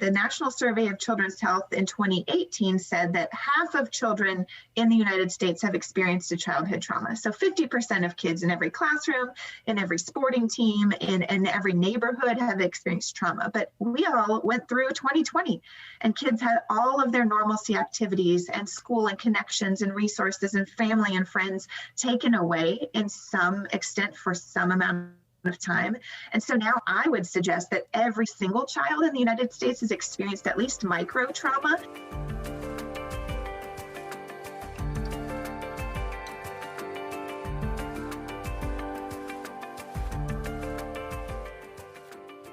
The National Survey of Children's Health in 2018 said that half of children in the United States have experienced a childhood trauma. So 50% of kids in every classroom, in every sporting team, in every neighborhood have experienced trauma. But we all went through 2020, and kids had all of their normalcy activities and school and connections and resources and family and friends taken away in some extent for some amount of time. And so now I would suggest that every single child in the United States has experienced at least micro trauma.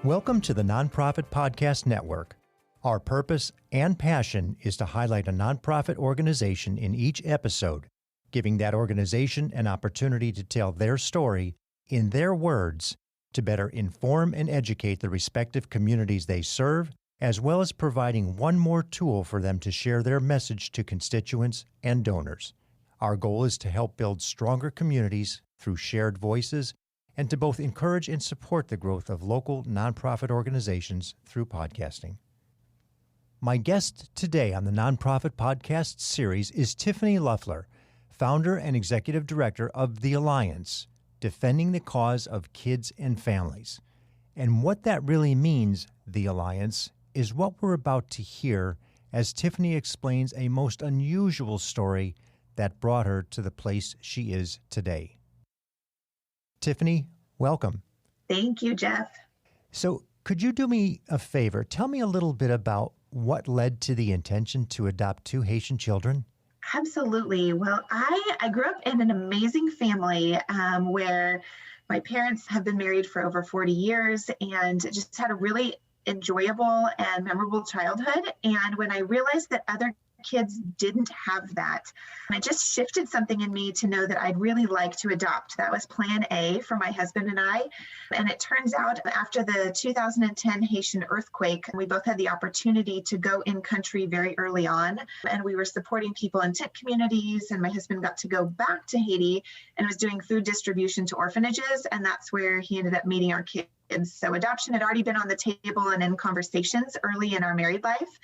Welcome to the Nonprofit Podcast Network. Our purpose and passion is to highlight a nonprofit organization in each episode, giving that organization an opportunity to tell their story in their words to better inform and educate the respective communities they serve, as well as providing one more tool for them to share their message to constituents and donors. Our goal is to help build stronger communities through shared voices and to both encourage and support the growth of local nonprofit organizations through podcasting. My guest today on the Nonprofit Podcast series is Tiffany Loeffler, founder and executive director of The Alliance, defending the cause of kids and families. And what that really means, The Alliance, is what we're about to hear as Tiffany explains a most unusual story that brought her to the place she is today. Tiffany, welcome. Thank you, Jeff. So could you do me a favor? Tell me a little bit about what led to the intention to adopt two Haitian children? Absolutely. Well, I grew up in an amazing family where my parents have been married for over 40 years and just had a really enjoyable and memorable childhood. And when I realized that other kids didn't have that, it just shifted something in me to know that I'd really like to adopt. That was plan A for my husband and I. And it turns out after the 2010 Haitian earthquake, we both had the opportunity to go in country very early on. And we were supporting people in tent communities. And my husband got to go back to Haiti and was doing food distribution to orphanages. And that's where he ended up meeting our kids. So adoption had already been on the table and in conversations early in our married life,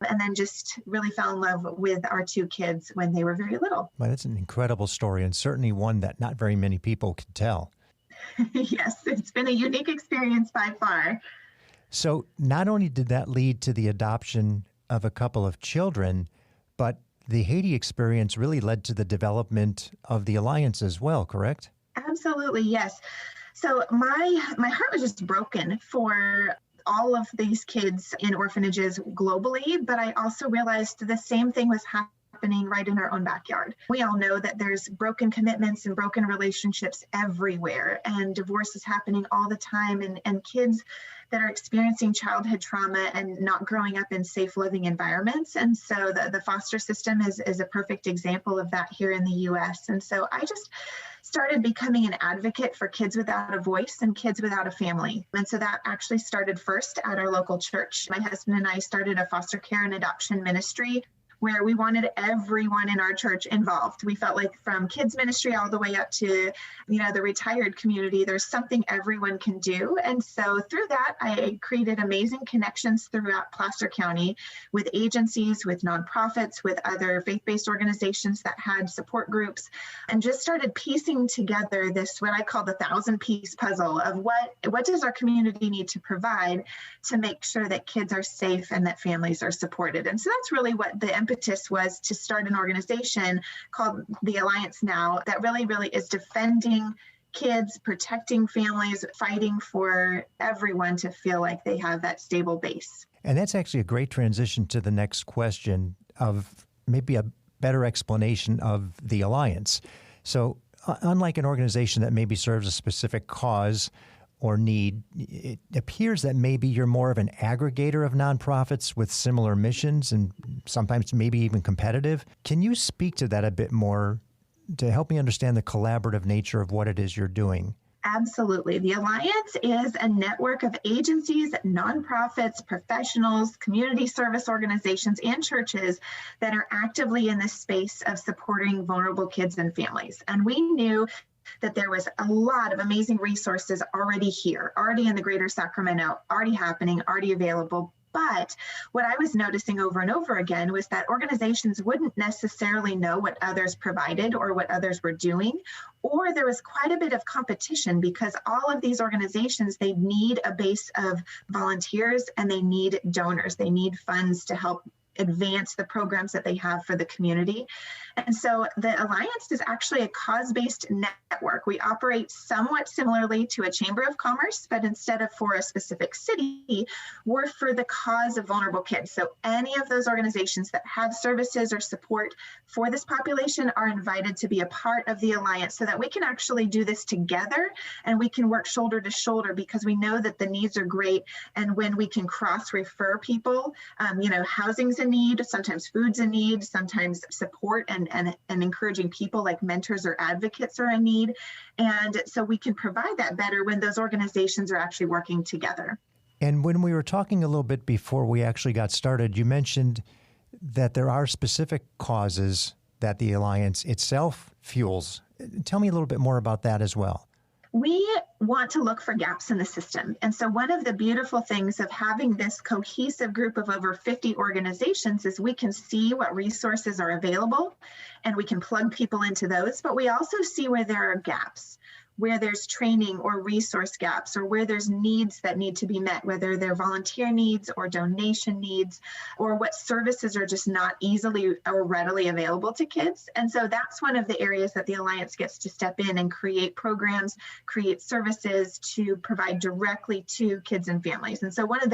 and then just really fell in love with our two kids when they were very little. Well, that's an incredible story, and certainly one that not very many people can tell. Yes, it's been a unique experience by far. So not only did that lead to the adoption of a couple of children, but the Haiti experience really led to the development of the Alliance as well, correct? Absolutely, yes. So my heart was just broken for all of these kids in orphanages globally, but I also realized the same thing was happening right in our own backyard. We all know that there's broken commitments and broken relationships everywhere, and divorce is happening all the time, and kids that are experiencing childhood trauma and not growing up in safe living environments. And so the foster system is a perfect example of that here in the U.S. And so I just started becoming an advocate for kids without a voice and kids without a family. And so that actually started first at our local church. My husband and I started a foster care and adoption ministry where we wanted everyone in our church involved. We felt like from kids ministry all the way up to, the retired community, there's something everyone can do. And so through that, I created amazing connections throughout Placer County with agencies, with nonprofits, with other faith-based organizations that had support groups, and just started piecing together this, what I call the 1,000-piece puzzle of what does our community need to provide to make sure that kids are safe and that families are supported. And so that's really what the impetus was to start an organization called The Alliance now that really is defending kids, protecting families, fighting for everyone to feel like they have that stable base. And that's actually a great transition to the next question of maybe a better explanation of The Alliance. So unlike an organization that maybe serves a specific cause or need, it appears that maybe you're more of an aggregator of nonprofits with similar missions and sometimes maybe even competitive. Can you speak to that a bit more to help me understand the collaborative nature of what it is you're doing? Absolutely. The Alliance is a network of agencies, nonprofits, professionals, community service organizations, and churches that are actively in the space of supporting vulnerable kids and families. And we knew that there was a lot of amazing resources already here, already in the greater Sacramento, already happening, already available. But what I was noticing over and over again was that organizations wouldn't necessarily know what others provided or what others were doing, or there was quite a bit of competition because all of these organizations, they need a base of volunteers and they need donors. They need funds to help advance the programs that they have for the community. And so the Alliance is actually a cause-based network. We operate somewhat similarly to a Chamber of Commerce, but instead of for a specific city, we're for the cause of vulnerable kids. So any of those organizations that have services or support for this population are invited to be a part of the Alliance so that we can actually do this together and we can work shoulder to shoulder because we know that the needs are great. And when we can cross-refer people, housing's a need, sometimes food's a need, sometimes support and encouraging people like mentors or advocates are a need. And so we can provide that better when those organizations are actually working together. And when we were talking a little bit before we actually got started, you mentioned that there are specific causes that the Alliance itself fuels. Tell me a little bit more about that as well. We want to look for gaps in the system. And so one of the beautiful things of having this cohesive group of over 50 organizations is we can see what resources are available and we can plug people into those, but we also see where there are gaps, where there's training or resource gaps, or where there's needs that need to be met, whether they're volunteer needs or donation needs, or what services are just not easily or readily available to kids. And so that's one of the areas that the Alliance gets to step in and create programs, create services to provide directly to kids and families. And so one of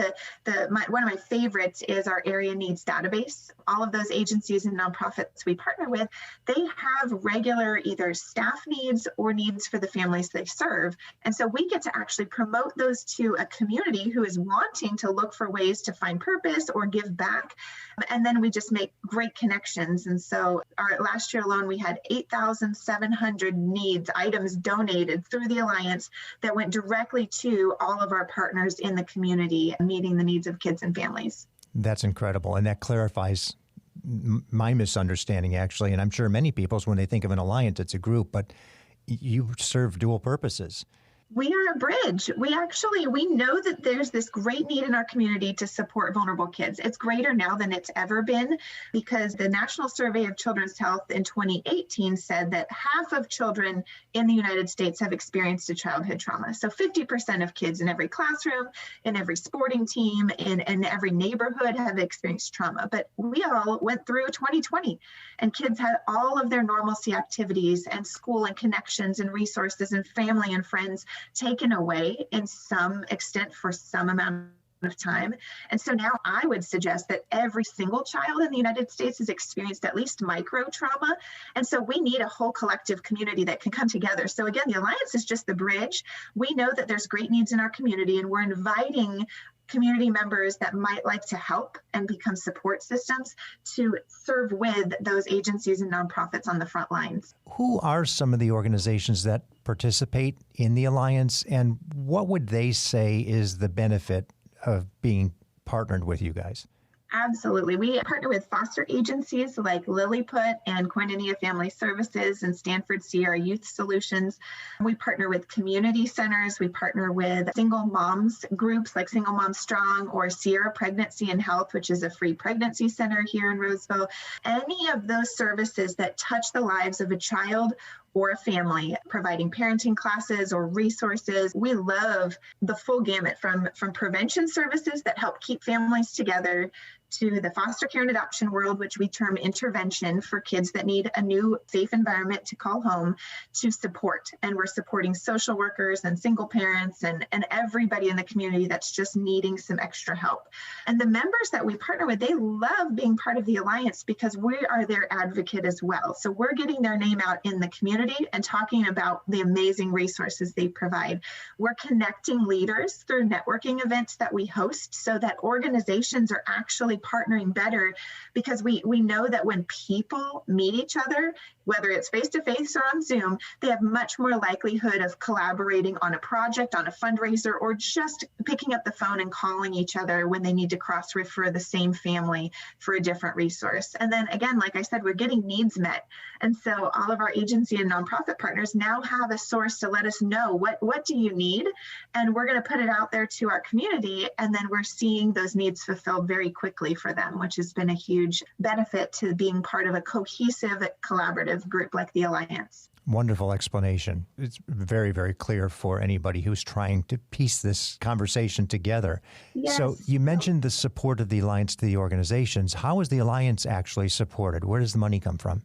my favorites is our area needs database. All of those agencies and nonprofits we partner with, they have regular either staff needs or needs for the families they serve. And so we get to actually promote those to a community who is wanting to look for ways to find purpose or give back. And then we just make great connections. And so last year alone, we had 8,700 needs items donated through the Alliance that went directly to all of our partners in the community, meeting the needs of kids and families. That's incredible. And that clarifies my misunderstanding, actually. And I'm sure many people's, when they think of an Alliance, it's a group, but you serve dual purposes. We are a bridge. We know that there's this great need in our community to support vulnerable kids. It's greater now than it's ever been because the National Survey of Children's Health in 2018 said that half of children in the United States have experienced a childhood trauma. So 50% of kids in every classroom, in every sporting team, in every neighborhood have experienced trauma. But we all went through 2020 and kids had all of their normalcy activities and school and connections and resources and family and friends taken away in some extent for some amount of time. And so now I would suggest that every single child in the United States has experienced at least micro trauma. And so we need a whole collective community that can come together. So again, the Alliance is just the bridge. We know that there's great needs in our community and we're inviting community members that might like to help and become support systems to serve with those agencies and nonprofits on the front lines. Who are some of the organizations that participate in the Alliance, and what would they say is the benefit of being partnered with you guys? Absolutely. We partner with foster agencies like Lilliput and Koinonia Family Services and Stanford Sierra Youth Solutions. We partner with community centers. We partner with single moms groups like Single Moms Strong or Sierra Pregnancy and Health, which is a free pregnancy center here in Roseville. Any of those services that touch the lives of a child or a family, providing parenting classes or resources. We love the full gamut from prevention services that help keep families together to the foster care and adoption world, which we term intervention for kids that need a new safe environment to call home, to support. And we're supporting social workers and single parents and everybody in the community that's just needing some extra help. And the members that we partner with, they love being part of the Alliance because we are their advocate as well. So we're getting their name out in the community and talking about the amazing resources they provide. We're connecting leaders through networking events that we host so that organizations are actually partnering better, because we know that when people meet each other, whether it's face-to-face or on Zoom, they have much more likelihood of collaborating on a project, on a fundraiser, or just picking up the phone and calling each other when they need to cross-refer the same family for a different resource. And then again, like I said, we're getting needs met. And so all of our agency and nonprofit partners now have a source to let us know what do you need? And we're going to put it out there to our community. And then we're seeing those needs fulfilled very quickly for them, which has been a huge benefit to being part of a cohesive, collaborative group like the Alliance. Wonderful explanation. It's very, very clear for anybody who's trying to piece this conversation together. Yes. So you mentioned the support of the Alliance to the organizations. How is the Alliance actually supported? Where does the money come from?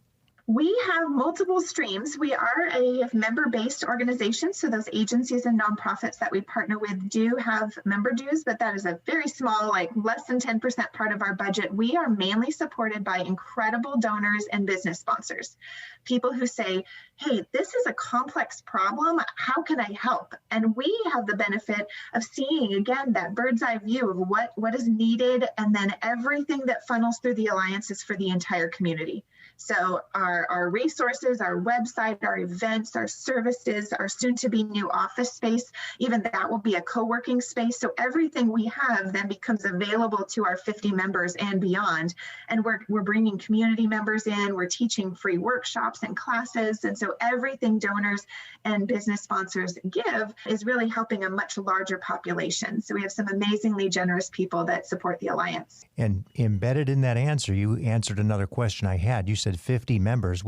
We have multiple streams. We are a member-based organization, so those agencies and nonprofits that we partner with do have member dues, but that is a very small, like less than 10% part of our budget. We are mainly supported by incredible donors and business sponsors, people who say, hey, this is a complex problem. How can I help? And we have the benefit of seeing, again, that bird's eye view of what is needed, and then everything that funnels through the Alliance is for the entire community. So our resources, our website, our events, our services, our soon-to-be new office space, even that will be a co-working space. So everything we have then becomes available to our 50 members and beyond. And we're bringing community members in. We're teaching free workshops and classes. And so everything donors and business sponsors give is really helping a much larger population. So we have some amazingly generous people that support the Alliance. And embedded in that answer, you answered another question I had. You said 50 members,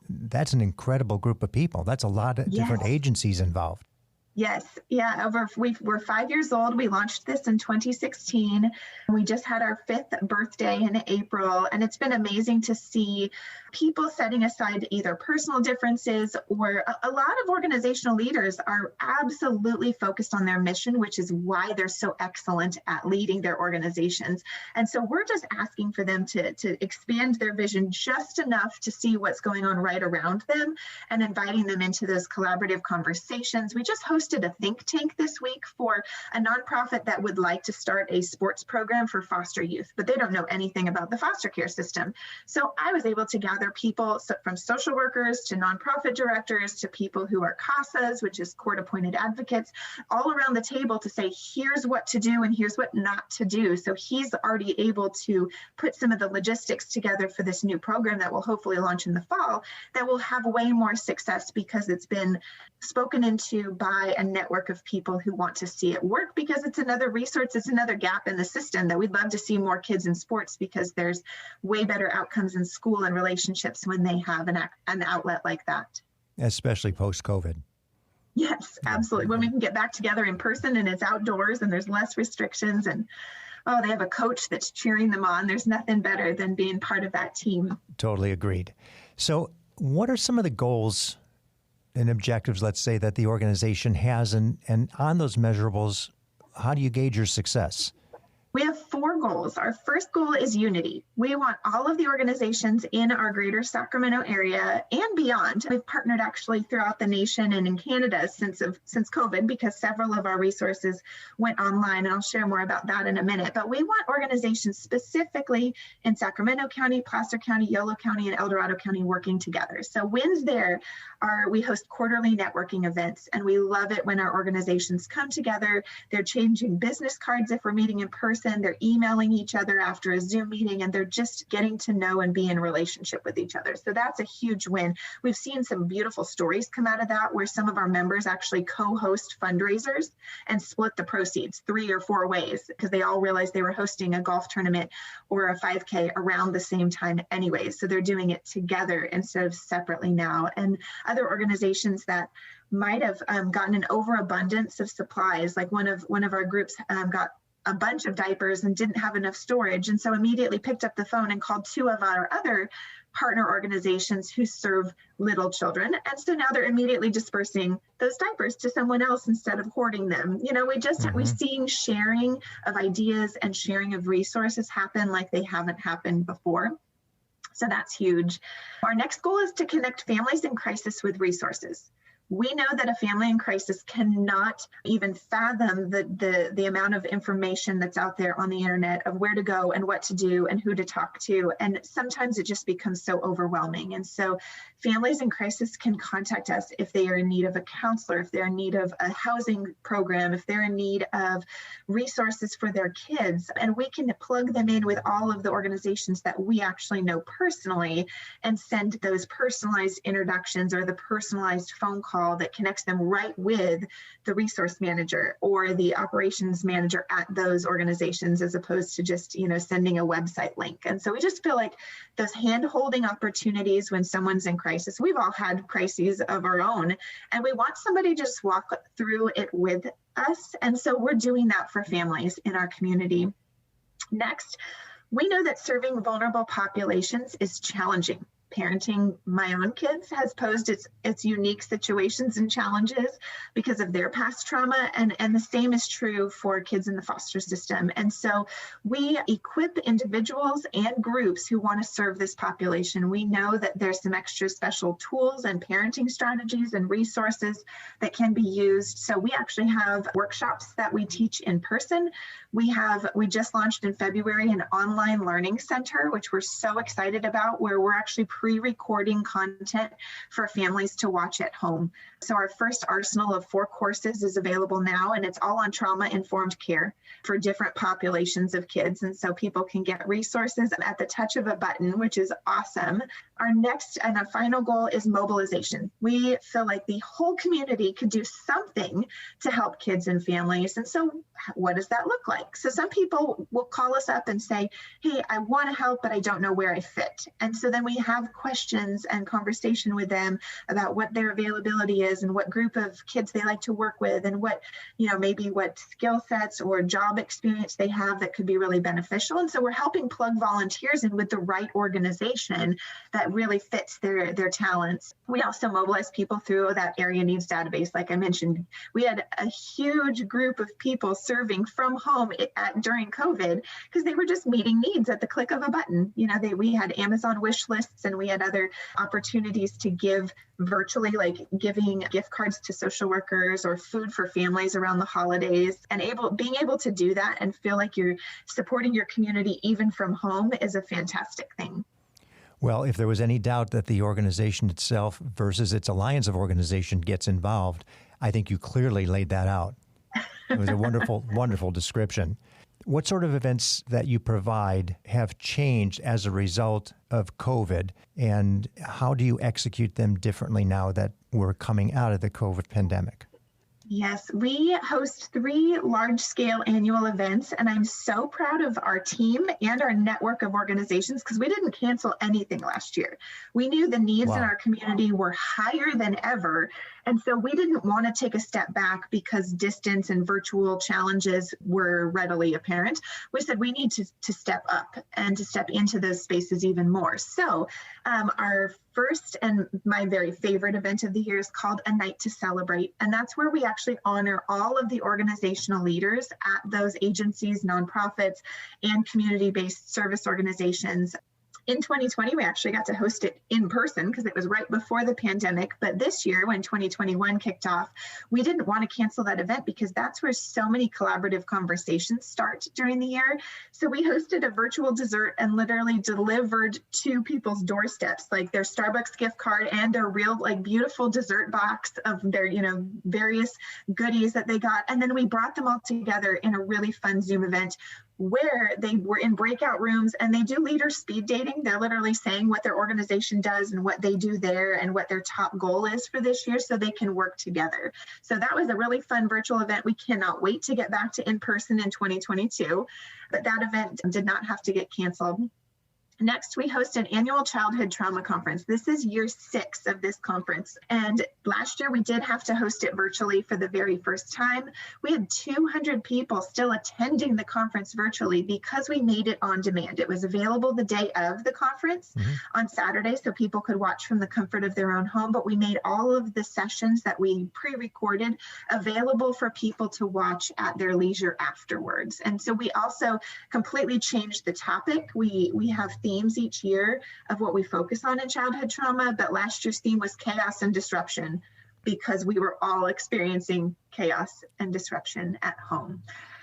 that's an incredible group of people. That's a lot of different agencies involved. Yes. Yeah. We're 5 years old. We launched this in 2016. We just had our 5th birthday in April, and it's been amazing to see people setting aside either personal differences, or a lot of organizational leaders are absolutely focused on their mission, which is why they're so excellent at leading their organizations. And so we're just asking for them to expand their vision just enough to see what's going on right around them, and inviting them into those collaborative conversations. We just hosted a think tank this week for a nonprofit that would like to start a sports program for foster youth, but they don't know anything about the foster care system. So I was able to gather people from social workers to nonprofit directors to people who are CASAs, which is court-appointed advocates, all around the table to say, here's what to do and here's what not to do. So he's already able to put some of the logistics together for this new program that will hopefully launch in the fall, that will have way more success because it's been spoken into by a network of people who want to see it work, because it's another resource, it's another gap in the system that we'd love to see more kids in sports, because there's way better outcomes in school and relationships when they have an outlet like that. Especially post-COVID. Yes, absolutely. When we can get back together in person and it's outdoors and there's less restrictions, and they have a coach that's cheering them on. There's nothing better than being part of that team. Totally agreed. So what are some of the goals and objectives, let's say, that the organization has, and on those measurables, how do you gauge your success? We have 4 goals. Our first goal is unity. We want all of the organizations in our greater Sacramento area and beyond. We've partnered actually throughout the nation and in Canada since COVID, because several of our resources went online, and I'll share more about that in a minute. But we want organizations specifically in Sacramento County, Placer County, Yolo County, and El Dorado County working together. So wins there are, we host quarterly networking events, and we love it when our organizations come together. They're changing business cards if we're meeting in person. They're emailing each other after a Zoom meeting, and they're just getting to know and be in relationship with each other. So that's a huge win. We've seen some beautiful stories come out of that, where some of our members actually co-host fundraisers and split the proceeds 3 or 4 ways, because they all realized they were hosting a golf tournament or a 5K around the same time anyways. So they're doing it together instead of separately now. And other organizations that might have gotten an overabundance of supplies, like one of our groups got a bunch of diapers and didn't have enough storage, and so immediately picked up the phone and called 2 of our other partner organizations who serve little children. And so now they're immediately dispersing those diapers to someone else instead of hoarding them. We're seeing sharing of ideas and sharing of resources happen like they haven't happened before. So that's huge. Our next goal is to connect families in crisis with resources. We know that a family in crisis cannot even fathom the amount of information that's out there on the internet of where to go and what to do and who to talk to. And sometimes it just becomes so overwhelming. And so families in crisis can contact us if they are in need of a counselor, if they're in need of a housing program, if they're in need of resources for their kids. And we can plug them in with all of the organizations that we actually know personally and send those personalized introductions or the personalized phone call that connects them right with the resource manager or the operations manager at those organizations, as opposed to just, sending a website link. And so we just feel like those hand-holding opportunities when someone's in crisis, we've all had crises of our own, and we want somebody to just walk through it with us. And so we're doing that for families in our community. Next, we know that serving vulnerable populations is challenging. Parenting my own kids has posed its unique situations and challenges because of their past trauma, and the same is true for kids in the foster system. And so we equip individuals and groups who want to serve this population. We know that there's some extra special tools and parenting strategies and resources that can be used. So we actually have workshops that we teach in person. We just launched in February an online learning center, which we're so excited about, where we're actually pre-recording content for families to watch at home. So our first arsenal of 4 courses is available now, and it's all on trauma-informed care for different populations of kids. And so people can get resources at the touch of a button, which is awesome. Our next and our final goal is mobilization. We feel like the whole community could do something to help kids and families. And so what does that look like? So some people will call us up and say, hey, I want to help, but I don't know where I fit. And so then we have questions and conversation with them about what their availability is and what group of kids they like to work with and what, maybe what skill sets or job experience they have that could be really beneficial. And so we're helping plug volunteers in with the right organization that really fits their talents. We also mobilize people through that area needs database. Like I mentioned, we had a huge group of people serving from home during COVID because they were just meeting needs at the click of a button. We had Amazon wish lists, and we had other opportunities to give virtually, like giving gift cards to social workers or food for families around the holidays. And being able to do that and feel like you're supporting your community even from home is a fantastic thing. Well, if there was any doubt that the organization itself versus its alliance of organization gets involved, I think you clearly laid that out. It was a wonderful, wonderful description. What sort of events that you provide have changed as a result of COVID, and how do you execute them differently now that we're coming out of the COVID pandemic? Yes, we host 3 large-scale annual events, and I'm so proud of our team and our network of organizations because we didn't cancel anything last year. We knew the needs in our community were higher than ever, and so we didn't want to take a step back because distance and virtual challenges were readily apparent. We said we need to step up and to step into those spaces even more. So our first and my very favorite event of the year is called A Night to Celebrate. And that's where we actually honor all of the organizational leaders at those agencies, nonprofits, and community-based service organizations. In 2020, we actually got to host it in person because it was right before the pandemic. But this year, when 2021 kicked off, we didn't want to cancel that event because that's where so many collaborative conversations start during the year. So we hosted a virtual dessert and literally delivered to people's doorsteps, like their Starbucks gift card and their real, beautiful dessert box of their, various goodies that they got. And then we brought them all together in a really fun Zoom event where they were in breakout rooms, and they do leader speed dating. They're literally saying what their organization does and what they do there and what their top goal is for this year so they can work together. So that was a really fun virtual event. We cannot wait to get back to in-person in 2022, but that event did not have to get canceled. Next, we host an annual childhood trauma conference. This is year 6 of this conference. And last year, we did have to host it virtually for the very first time. We had 200 people still attending the conference virtually because we made it on demand. It was available the day of the conference on Saturday, so people could watch from the comfort of their own home. But we made all of the sessions that we pre-recorded available for people to watch at their leisure afterwards. And so we also completely changed the topic. We have themes each year of what we focus on in childhood trauma, but last year's theme was chaos and disruption. because we were all experiencing chaos and disruption at home.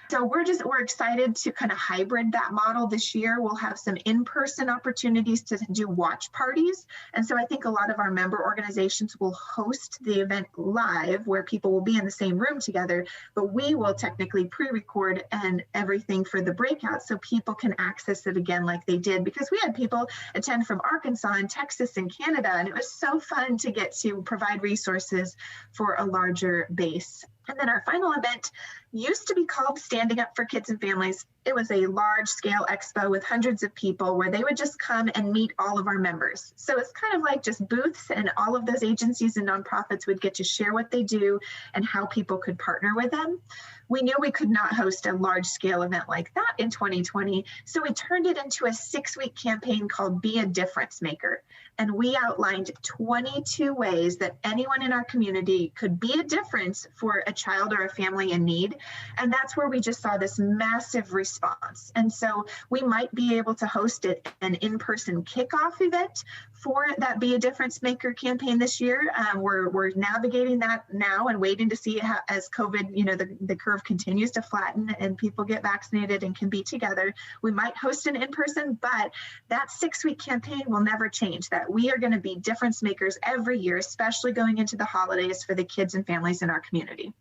So we're excited to kind of hybrid that model this year. We'll have some in-person opportunities to do watch parties. And so I think a lot of our member organizations will host the event live where people will be in the same room together, but we will technically pre-record and everything for the breakout so people can access it again like they did, because we had people attend from Arkansas and Texas and Canada, and it was so fun to get to provide resources for a larger base. And then our final event used to be called Standing Up for Kids and Families. It was a large-scale expo with hundreds of people where they would just come and meet all of our members. So it's kind of like just booths, and all of those agencies and nonprofits would get to share what they do and how people could partner with them. We knew we could not host a large-scale event like that in 2020, so we turned it into a 6-week campaign called Be a Difference Maker. And we outlined 22 ways that anyone in our community could be a difference for a child or a family in need. And that's where we just saw this massive response. And so we might be able to host an in-person kickoff event for that Be a Difference Maker campaign this year. We're navigating that now and waiting to see how, as COVID, the curve continues to flatten and people get vaccinated and can be together. We might host an in-person, but that 6-week campaign will never change. That we are going to be difference makers every year, especially going into the holidays for the kids and families in our community.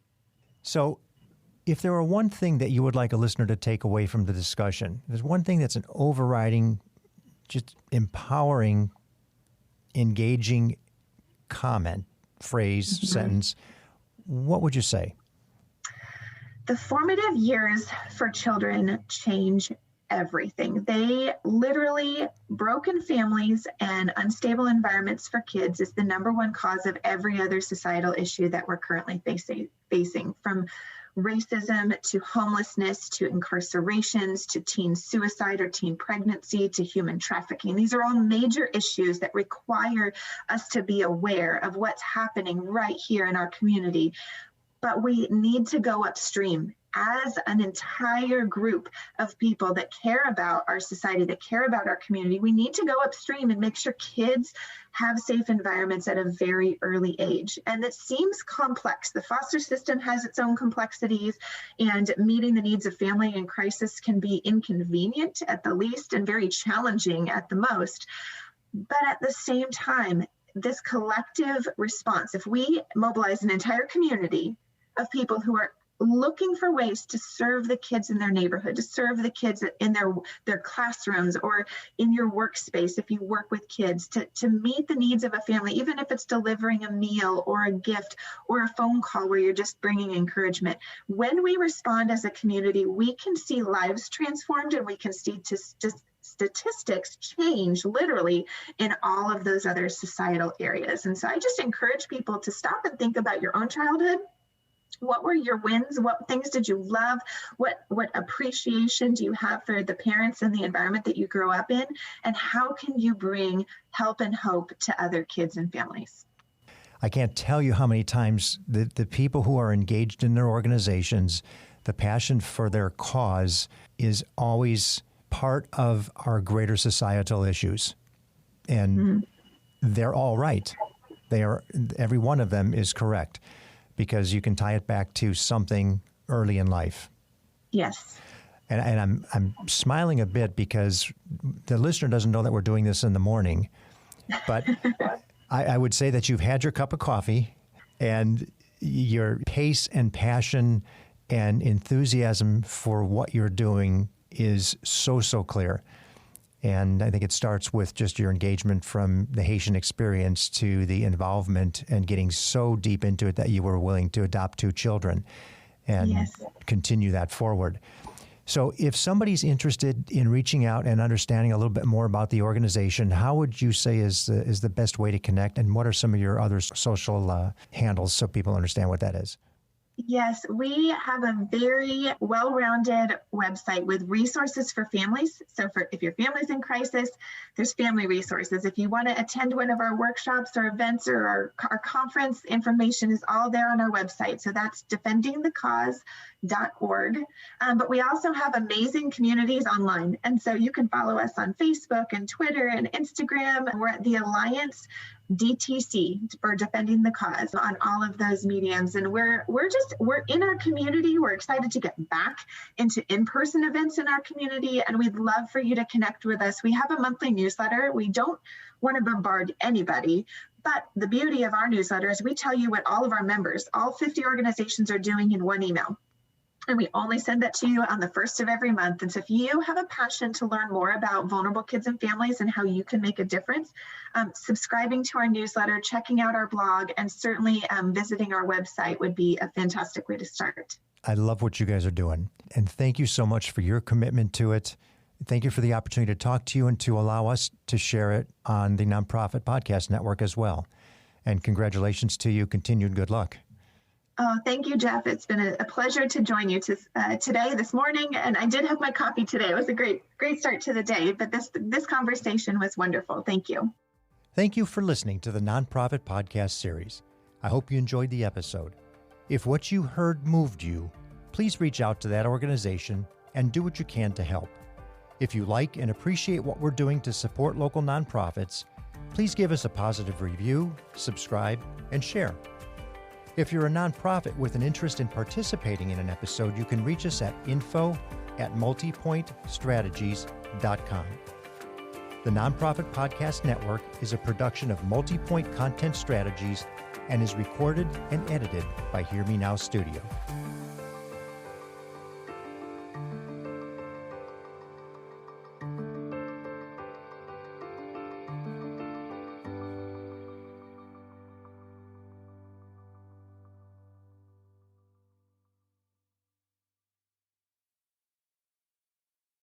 So if there were one thing that you would like a listener to take away from the discussion, there's one thing that's an overriding, just empowering, engaging comment, phrase, sentence, what would you say? The formative years for children change everything. They literally, broken families and unstable environments for kids is the number one cause of every other societal issue that we're currently facing, from racism to homelessness to incarcerations to teen suicide or teen pregnancy to human trafficking. These are all major issues that require us to be aware of what's happening right here in our community. But we need to go upstream as an entire group of people that care about our society, that care about our community. We need to go upstream and make sure kids have safe environments at a very early age. And it seems complex. The foster system has its own complexities, and meeting the needs of family in crisis can be inconvenient at the least and very challenging at the most. But at the same time, this collective response, if we mobilize an entire community of people who are looking for ways to serve the kids in their neighborhood, to serve the kids in their classrooms or in your workspace, if you work with kids, to meet the needs of a family, even if it's delivering a meal or a gift or a phone call where you're just bringing encouragement. When we respond as a community, we can see lives transformed, and we can see just statistics change literally in all of those other societal areas. And so I just encourage people to stop and think about your own childhood. What were your wins? What things did you love? What appreciation do you have for the parents and the environment that you grew up in? And how can you bring help and hope to other kids and families? I can't tell you how many times the people who are engaged in their organizations, the passion for their cause is always part of our greater societal issues. And they're all right. Every one of them is correct, because you can tie it back to something early in life. Yes. And I'm smiling a bit because the listener doesn't know that we're doing this in the morning, but I would say that you've had your cup of coffee, and your pace and passion and enthusiasm for what you're doing is so clear. And I think it starts with just your engagement from the Haitian experience to the involvement and getting so deep into it that you were willing to adopt 2 children and continue that forward. So if somebody's interested in reaching out and understanding a little bit more about the organization, how would you say is the best way to connect? And what are some of your other social handles so people understand what that is? Yes, we have a very well-rounded website with resources for families. So if your family's in crisis, there's family resources. If you want to attend one of our workshops or events or our conference, information is all there on our website. So that's defendingthecause.org. But we also have amazing communities online. And so you can follow us on Facebook and Twitter and Instagram. We're at the Alliance DTC for Defending the Cause on all of those mediums. And we're in our community. We're excited to get back into in-person events in our community. And we'd love for you to connect with us. We have a monthly newsletter. We don't want to bombard anybody. But the beauty of our newsletter is we tell you what all of our members, all 50 organizations, are doing in one email. And we only send that to you on the first of every month. And so if you have a passion to learn more about vulnerable kids and families and how you can make a difference, subscribing to our newsletter, checking out our blog, and certainly visiting our website would be a fantastic way to start. I love what you guys are doing. And thank you so much for your commitment to it. Thank you for the opportunity to talk to you and to allow us to share it on the Nonprofit Podcast Network as well. And congratulations to you. Continued good luck. Oh, thank you, Jeff. It's been a pleasure to join you today, this morning. And I did have my coffee today. It was a great start to the day. But this conversation was wonderful. Thank you. Thank you for listening to the Nonprofit Podcast series. I hope you enjoyed the episode. If what you heard moved you, please reach out to that organization and do what you can to help. If you like and appreciate what we're doing to support local nonprofits, please give us a positive review, subscribe, and share. If you're a nonprofit with an interest in participating in an episode, you can reach us at info@multipointstrategies.com. The Nonprofit Podcast Network is a production of Multipoint Content Strategies and is recorded and edited by Hear Me Now Studio.